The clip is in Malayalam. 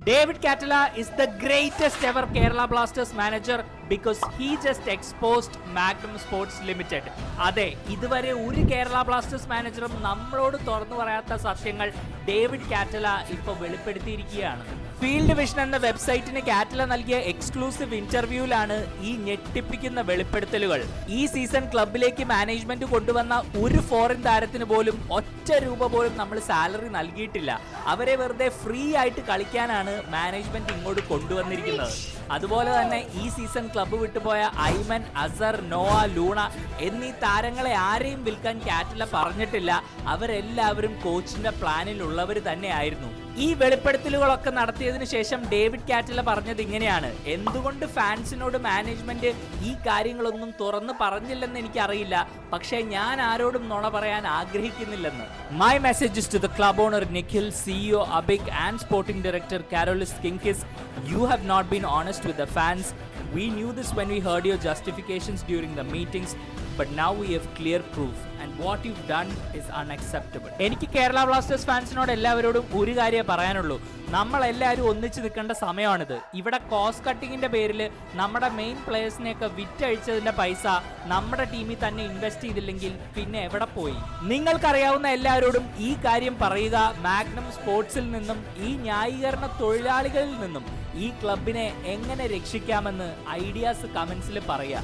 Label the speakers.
Speaker 1: David Catala is the greatest ever Kerala Blasters manager because he just exposed Magnum Sports Limited. അതെ, ഇതുവരെ ഒരു കേരള ബ്ലാസ്റ്റേഴ്സ് മാനേജറും നമ്മളോട് തുറന്നു പറയാത്ത സത്യങ്ങൾ ഡേവിഡ് കാറ്റല ഇപ്പോൾ വെളിപ്പെടുത്തിയിരിക്കുകയാണ്. ഫീൽഡ് വിഷൻ എന്ന വെബ്സൈറ്റിന് കാറ്റല നൽകിയ എക്സ്ക്ലൂസീവ് ഇന്റർവ്യൂവിലാണ് ഈ ഞെട്ടിപ്പിക്കുന്ന വെളിപ്പെടുത്തലുകൾ. ഈ സീസൺ ക്ലബിലേക്ക് മാനേജ്മെന്റ് കൊണ്ടുവന്ന ഒരു ഫോറിൻ താരത്തിന് പോലും ഒറ്റ രൂപ പോലും നമ്മൾ സാലറി നൽകിയിട്ടില്ല. അവരെ വെറുതെ ഫ്രീ ആയിട്ട് കളിക്കാനാണ് മാനേജ്മെന്റ് ഇങ്ങോട്ട് കൊണ്ടുവന്നിരിക്കുന്നത്. അതുപോലെ തന്നെ ഈ സീസൺ ക്ലബ്ബ് വിട്ടുപോയ ഐമൻ, അസർ, നോവ, ലൂണ എന്നീ താരങ്ങളെ ആരെയും വിൽക്കാൻ കാറ്റല പറഞ്ഞിട്ടില്ല. അവരെല്ലാവരും കോച്ചിന്റെ പ്ലാനിലുള്ളവർ തന്നെയായിരുന്നു. ഈ വെളിപ്പെടുത്തലുകളൊക്കെ നടത്തിയതിനു ശേഷം ഡേവിഡ് കാറ്റല പറഞ്ഞത് ഇങ്ങനെയാണ്: എന്തുകൊണ്ട് ഫാൻസിനോട് മാനേജ്മെന്റ് ഈ കാര്യങ്ങളൊന്നും തുറന്നു പറഞ്ഞില്ലെന്ന് എനിക്കറിയില്ല, പക്ഷേ ഞാൻ ആരോടും നുണ പറയാൻ ആഗ്രഹിക്കുന്നില്ലെന്ന്. My message is to the club owner Nikhil, CEO Abhik and sporting director Karolis Skinkys. You have not been honest with the fans. We knew this when we heard your justifications during the meetings, but now we have clear proof and what you've done is unacceptable. എനിക്ക് കേരള ബ്ലാസ്റ്റേഴ്സ് ഫാൻസിനോട് എല്ലാവരോടും ഒരു കാര്യമേ പറയാനുള്ളൂ: നമ്മളെല്ലാവരും ഒന്നിച്ച് നിൽക്കേണ്ട സമയമാണിത്. ഇവിടെ കോസ്റ്റ് കട്ടിങ്ങിന്റെ പേരിൽ നമ്മുടെ മെയിൻ പ്ലേയേഴ്സിനെയൊക്കെ വിറ്റഴിച്ചതിന്റെ പൈസ നമ്മുടെ ടീമിൽ തന്നെ ഇൻവെസ്റ്റ് ചെയ്തില്ലെങ്കിൽ പിന്നെ എവിടെ പോയി? നിങ്ങൾക്കറിയാവുന്ന എല്ലാവരോടും ഈ കാര്യം പറയുക. മാഗ്നം സ്പോർട്സിൽ നിന്നും ഈ ന്യായീകരണ തൊഴിലാളികളിൽ നിന്നും ഈ ക്ലബിനെ എങ്ങനെ രക്ഷിക്കാമെന്ന് ഐഡിയാസ് കമന്റ്സിൽ പറയുക.